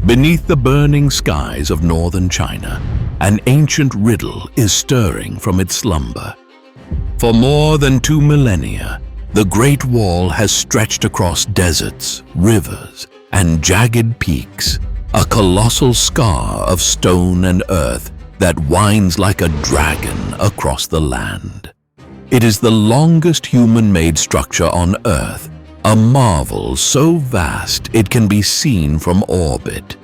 Beneath the burning skies of northern China, an ancient riddle is stirring from its slumber. For more than 2 millennia, the Great Wall has stretched across deserts, rivers, and jagged peaks, a colossal scar of stone and earth that winds like a dragon across the land. It is the longest human-made structure on Earth, a marvel so vast it can be seen from orbit.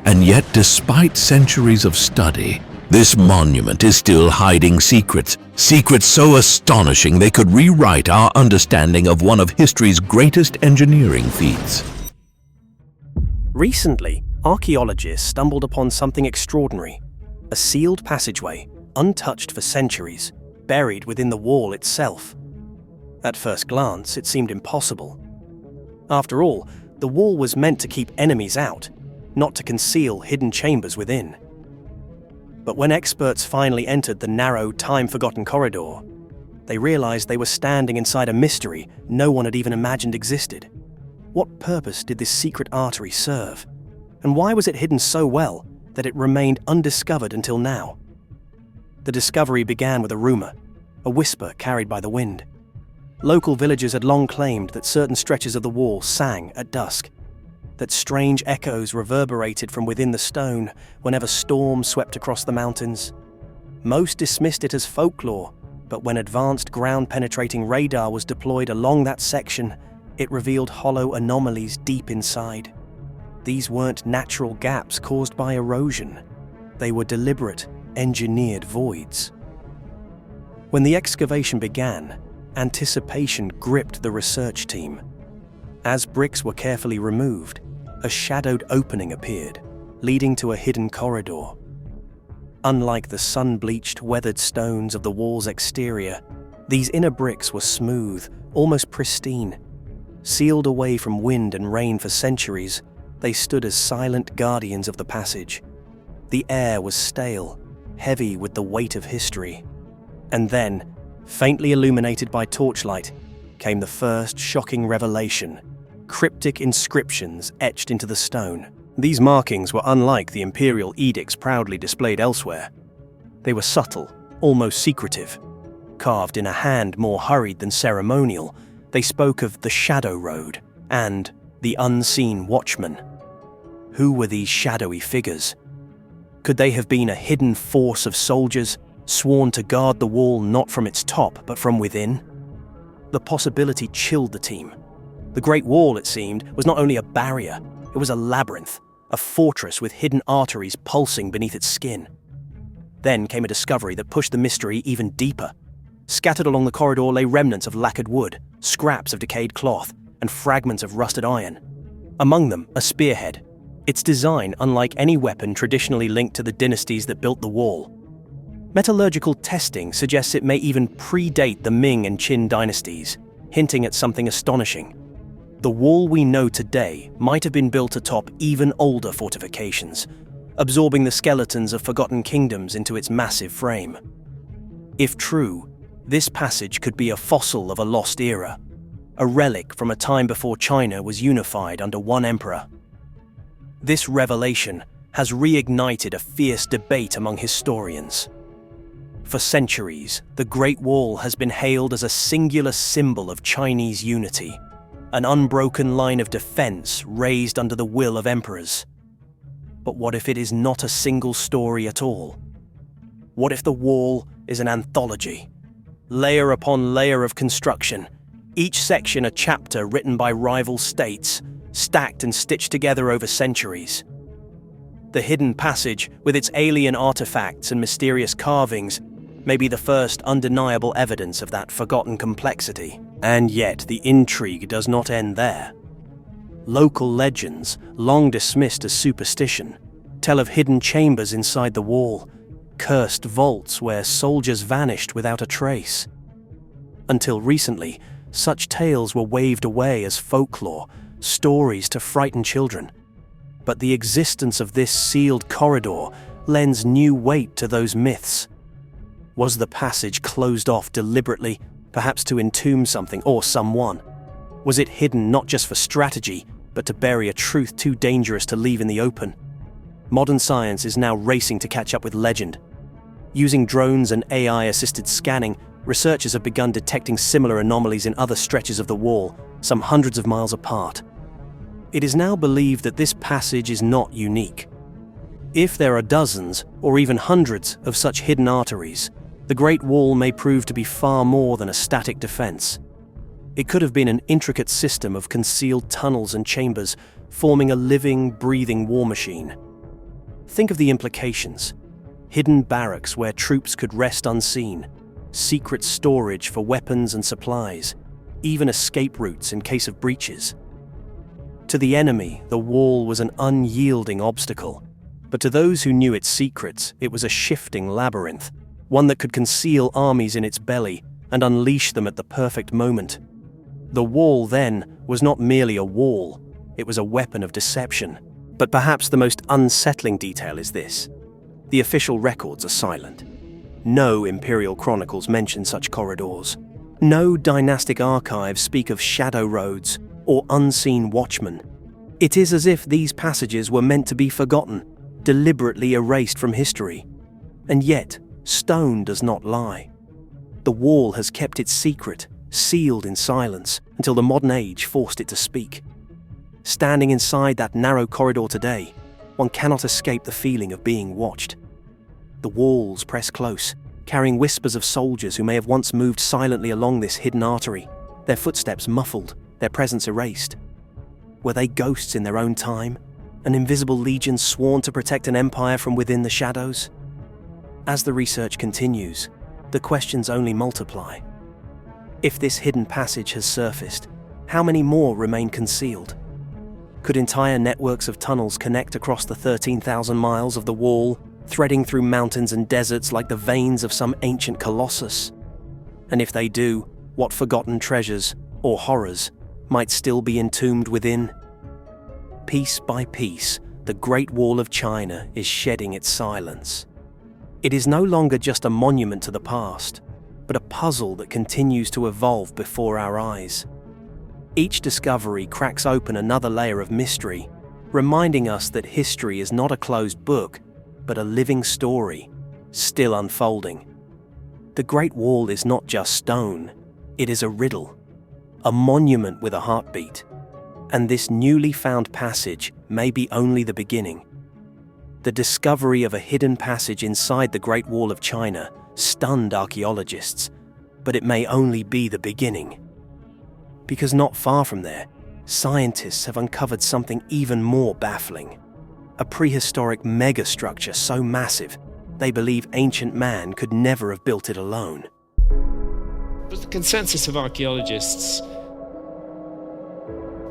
And yet, despite centuries of study, this monument is still hiding secrets so astonishing they could rewrite our understanding of one of history's greatest engineering feats. Recently, archaeologists stumbled upon something extraordinary: a sealed passageway, untouched for centuries, buried within the wall itself. At first glance, it seemed impossible. After all, the wall was meant to keep enemies out, not to conceal hidden chambers within. But when experts finally entered the narrow, time-forgotten corridor, they realized they were standing inside a mystery no one had even imagined existed. What purpose did this secret artery serve? And why was it hidden so well that it remained undiscovered until now? The discovery began with a rumor, a whisper carried by the wind. Local villagers had long claimed that certain stretches of the wall sang at dusk, that strange echoes reverberated from within the stone whenever storms swept across the mountains. Most dismissed it as folklore, but when advanced ground-penetrating radar was deployed along that section, it revealed hollow anomalies deep inside. These weren't natural gaps caused by erosion. They were deliberate, engineered voids. When the excavation began, anticipation gripped the research team. As bricks were carefully removed, a shadowed opening appeared, leading to a hidden corridor. Unlike the sun-bleached, weathered stones of the wall's exterior, these inner bricks were smooth, almost pristine. Sealed away from wind and rain for centuries, they stood as silent guardians of the passage. The air was stale, heavy with the weight of history. And then, faintly illuminated by torchlight, came the first shocking revelation: cryptic inscriptions etched into the stone. These markings were unlike the imperial edicts proudly displayed elsewhere. They were subtle, almost secretive. Carved in a hand more hurried than ceremonial, they spoke of the Shadow Road and the Unseen Watchman. Who were these shadowy figures? Could they have been a hidden force of soldiers, sworn to guard the wall not from its top but from within? The possibility chilled the team. The Great Wall, it seemed, was not only a barrier, it was a labyrinth, a fortress with hidden arteries pulsing beneath its skin. Then came a discovery that pushed the mystery even deeper. Scattered along the corridor lay remnants of lacquered wood, scraps of decayed cloth, and fragments of rusted iron. Among them, a spearhead, its design unlike any weapon traditionally linked to the dynasties that built the wall. Metallurgical testing suggests it may even predate the Ming and Qin dynasties, hinting at something astonishing. The wall we know today might have been built atop even older fortifications, absorbing the skeletons of forgotten kingdoms into its massive frame. If true, this passage could be a fossil of a lost era, a relic from a time before China was unified under one emperor. This revelation has reignited a fierce debate among historians. For centuries, the Great Wall has been hailed as a singular symbol of Chinese unity, an unbroken line of defense raised under the will of emperors. But what if it is not a single story at all? What if the wall is an anthology? Layer upon layer of construction, each section a chapter written by rival states, stacked and stitched together over centuries. The hidden passage, with its alien artifacts and mysterious carvings, may be the first undeniable evidence of that forgotten complexity. And yet the intrigue does not end there. Local legends, long dismissed as superstition, tell of hidden chambers inside the wall, cursed vaults where soldiers vanished without a trace. Until recently, such tales were waved away as folklore, stories to frighten children. But the existence of this sealed corridor lends new weight to those myths. Was the passage closed off deliberately, perhaps to entomb something or someone? Was it hidden not just for strategy, but to bury a truth too dangerous to leave in the open. Modern science is now racing to catch up with legend. Using drones and AI-assisted scanning, researchers have begun detecting similar anomalies in other stretches of the wall, some hundreds of miles apart. It is now believed that this passage is not unique. If there are dozens, or even hundreds, of such hidden arteries, the Great Wall may prove to be far more than a static defense. It could have been an intricate system of concealed tunnels and chambers, forming a living, breathing war machine. Think of the implications. Hidden barracks where troops could rest unseen, secret storage for weapons and supplies, even escape routes in case of breaches. To the enemy, the wall was an unyielding obstacle, but to those who knew its secrets, it was a shifting labyrinth, one that could conceal armies in its belly and unleash them at the perfect moment. The wall, then, was not merely a wall, it was a weapon of deception. But perhaps the most unsettling detail is this. The official records are silent. No imperial chronicles mention such corridors. No dynastic archives speak of shadow roads or unseen watchmen. It is as if these passages were meant to be forgotten, deliberately erased from history. And yet, stone does not lie. The wall has kept its secret, sealed in silence, until the modern age forced it to speak. Standing inside that narrow corridor today, one cannot escape the feeling of being watched. The walls press close, carrying whispers of soldiers who may have once moved silently along this hidden artery, their footsteps muffled, their presence erased. Were they ghosts in their own time, an invisible legion sworn to protect an empire from within the shadows? As the research continues, the questions only multiply. If this hidden passage has surfaced, how many more remain concealed? Could entire networks of tunnels connect across the 13,000 miles of the wall, threading through mountains and deserts like the veins of some ancient colossus? And if they do, what forgotten treasures, or horrors, might still be entombed within? Piece by piece, the Great Wall of China is shedding its silence. It is no longer just a monument to the past, but a puzzle that continues to evolve before our eyes. Each discovery cracks open another layer of mystery, reminding us that history is not a closed book, but a living story, still unfolding. The Great Wall is not just stone, it is a riddle, a monument with a heartbeat. And this newly found passage may be only the beginning. The discovery of a hidden passage inside the Great Wall of China stunned archaeologists, but it may only be the beginning. Because not far from there, scientists have uncovered something even more baffling. A prehistoric megastructure so massive, they believe ancient man could never have built it alone. It was the consensus of archaeologists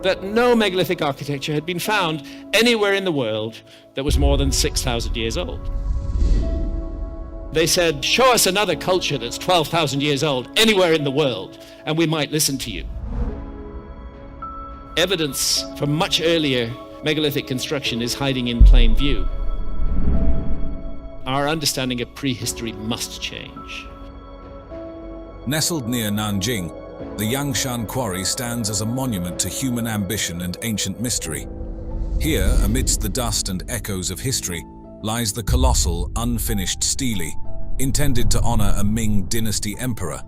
that no megalithic architecture had been found anywhere in the world that was more than 6,000 years old. They said, show us another culture that's 12,000 years old anywhere in the world, and we might listen to you. Evidence from much earlier megalithic construction is hiding in plain view. Our understanding of prehistory must change. Nestled near Nanjing, the Shan Quarry stands as a monument to human ambition and ancient mystery. Here, amidst the dust and echoes of history, lies the colossal, unfinished stele, intended to honor a Ming dynasty emperor.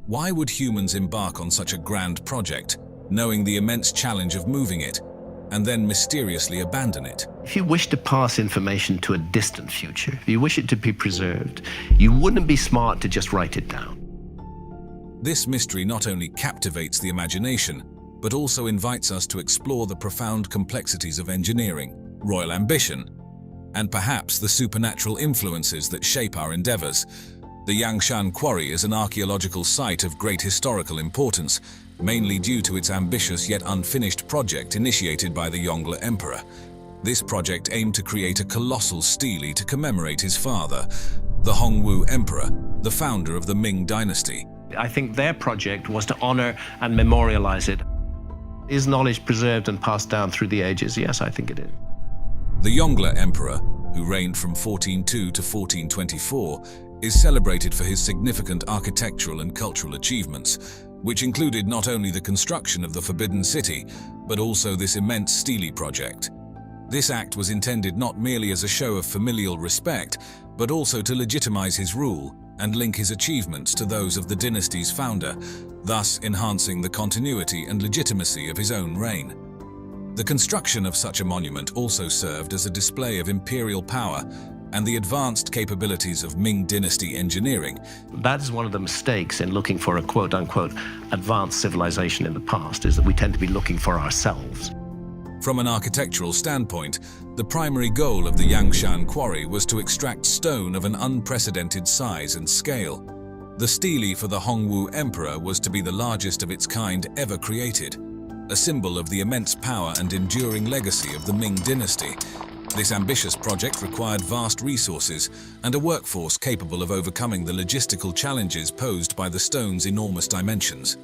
Why would humans embark on such a grand project, knowing the immense challenge of moving it, and then mysteriously abandon it? If you wish to pass information to a distant future, if you wish it to be preserved, you wouldn't be smart to just write it down. This mystery not only captivates the imagination, but also invites us to explore the profound complexities of engineering, royal ambition, and perhaps the supernatural influences that shape our endeavors. The Shan Quarry is an archaeological site of great historical importance, mainly due to its ambitious yet unfinished project initiated by the Yongle Emperor. This project aimed to create a colossal stele to commemorate his father, the Hongwu Emperor, the founder of the Ming dynasty. I think their project was to honor and memorialize it. Is knowledge preserved and passed down through the ages? Yes, I think it is. The Yongle Emperor, who reigned from 1402 to 1424, is celebrated for his significant architectural and cultural achievements. which included not only the construction of the Forbidden City, but also this immense stele project. This act was intended not merely as a show of familial respect, but also to legitimize his rule and link his achievements to those of the dynasty's founder, thus enhancing the continuity and legitimacy of his own reign. The construction of such a monument also served as a display of imperial power and the advanced capabilities of Ming dynasty engineering. That is one of the mistakes in looking for a quote-unquote advanced civilization in the past, is that we tend to be looking for ourselves. From an architectural standpoint, the primary goal of the Yangshan quarry was to extract stone of an unprecedented size and scale. The stele for the Hongwu Emperor was to be the largest of its kind ever created, a symbol of the immense power and enduring legacy of the Ming dynasty. This ambitious project required vast resources and a workforce capable of overcoming the logistical challenges posed by the stone's enormous dimensions.